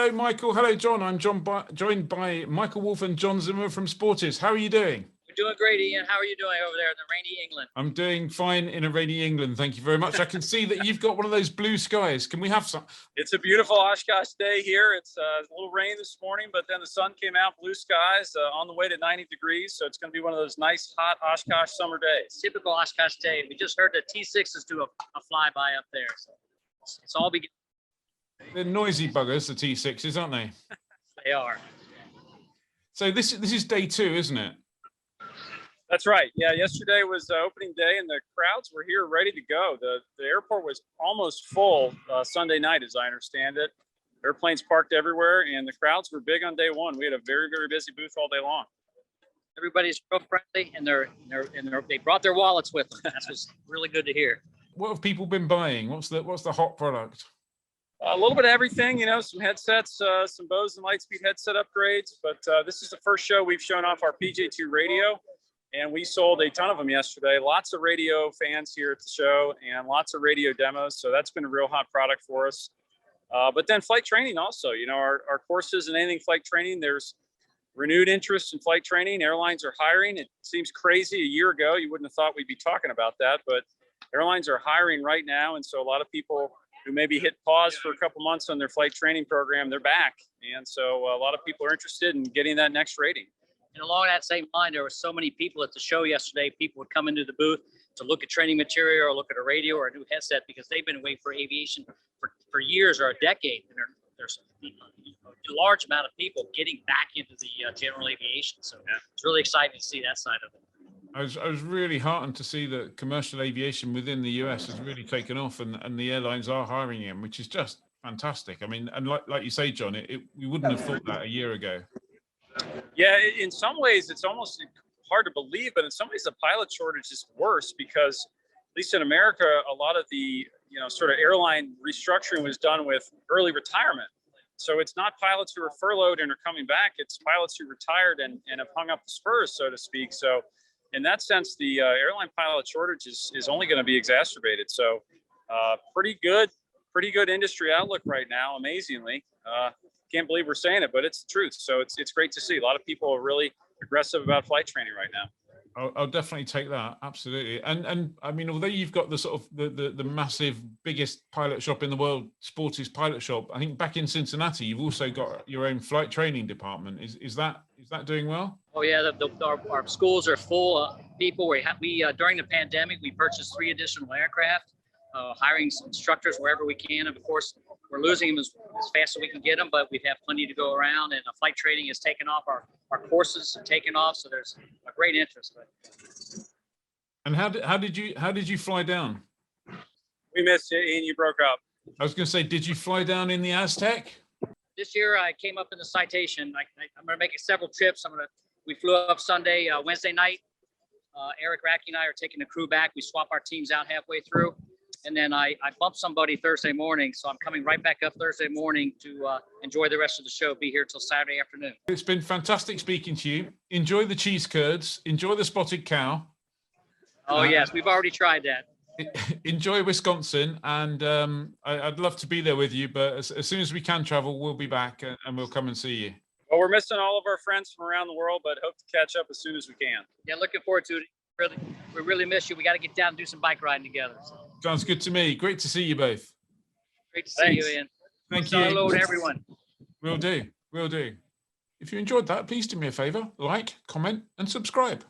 Hello, Michael. Hello, John. I'm joined by Michael Wolf and John Zimmer from Sporties. How are you doing? We're doing great, Ian. How are you doing over there in the rainy England? I'm doing fine in a rainy England. Thank you very much. I can see that you've got one of those blue skies. Can we have some? It's a beautiful Oshkosh day here. It's a little rain this morning, but then the sun came out, blue skies, on the way to 90 degrees. So it's going to be one of those nice, hot Oshkosh summer days. Typical Oshkosh day. We just heard the T6s do a flyby up there. So it's all beginning. They're noisy buggers, the T6s, aren't they? They are. So this is day 2, isn't it? That's right. Yeah, yesterday was opening day, and the crowds were here ready to go. The airport was almost full Sunday night, as I understand it. Airplanes parked everywhere, and the crowds were big on day 1. We had a very, very busy booth all day long. Everybody's real friendly, and they brought their wallets with them. That's what's really good to hear. What have people been buying? What's the hot product? A little bit of everything, you know, some headsets, some Bose and Lightspeed headset upgrades. But this is the first show we've shown off our PJ2 radio. And we sold a ton of them yesterday. Lots of radio fans here at the show and lots of radio demos. So that's been a real hot product for us. But then flight training also, you know, our courses and anything flight training, there's renewed interest in flight training. Airlines are hiring. It seems crazy. A year ago, you wouldn't have thought we'd be talking about that, but airlines are hiring right now. And so a lot of people who maybe hit pause for a couple months on their flight training program, they're back. And so a lot of people are interested in getting that next rating. And along that same line, there were so many people at the show yesterday. People would come into the booth to look at training material or look at a radio or a new headset because they've been waiting for aviation for years or a decade. And there's a large amount of people getting back into the general aviation. So it's really exciting to see that side of it. I was really heartened to see that commercial aviation within the US has really taken off, and the airlines are hiring in, which is just fantastic. I mean, and like you say, John, we wouldn't have thought that a year ago. Yeah, in some ways, it's almost hard to believe, but in some ways, the pilot shortage is worse because, at least in America, a lot of the sort of airline restructuring was done with early retirement. So it's not pilots who are furloughed and are coming back; it's pilots who retired and have hung up the spurs, so to speak. So, in that sense, the airline pilot shortage is only going to be exacerbated. So, pretty good industry outlook right now. Amazingly. Can't believe we're saying it, but it's the truth. So it's great to see. A lot of people are really aggressive about flight training right now. I'll definitely take that. Absolutely. And I mean, although you've got the sort of the massive, biggest pilot shop in the world, Sporty's pilot shop, I think back in Cincinnati, you've also got your own flight training department. Is that doing well? Oh yeah, our schools are full of people. We during the pandemic, we purchased 3 additional aircraft, hiring some instructors wherever we can. And of course, we're losing them as fast as we can get them, but we have plenty to go around, and flight training has taken off. Our courses have taken off, so there's a great interest. And how did you fly down? We missed you, Ian. You broke up. I was going to say, did you fly down in the Aztec? This year, I came up in the Citation. I'm going to make several trips. We flew up Wednesday night. Eric Racky and I are taking the crew back. We swap our teams out halfway through. And then I bumped somebody Thursday morning, so I'm coming right back up Thursday morning to enjoy the rest of the show, be here till Saturday afternoon. It's been fantastic speaking to you. Enjoy the cheese curds. Enjoy the spotted cow. Oh, yes, we've already tried that. Enjoy Wisconsin, and I'd love to be there with you, but as soon as we can travel, we'll be back and we'll come and see you. Well, we're missing all of our friends from around the world, but hope to catch up as soon as we can. Yeah, looking forward to it. We really miss you. We got to get down and do some bike riding together. So. Sounds good to me. Great to see you both. Great to see you, Ian. Thank you. Hello to everyone. Will do. If you enjoyed that, please do me a favor, like, comment, and subscribe.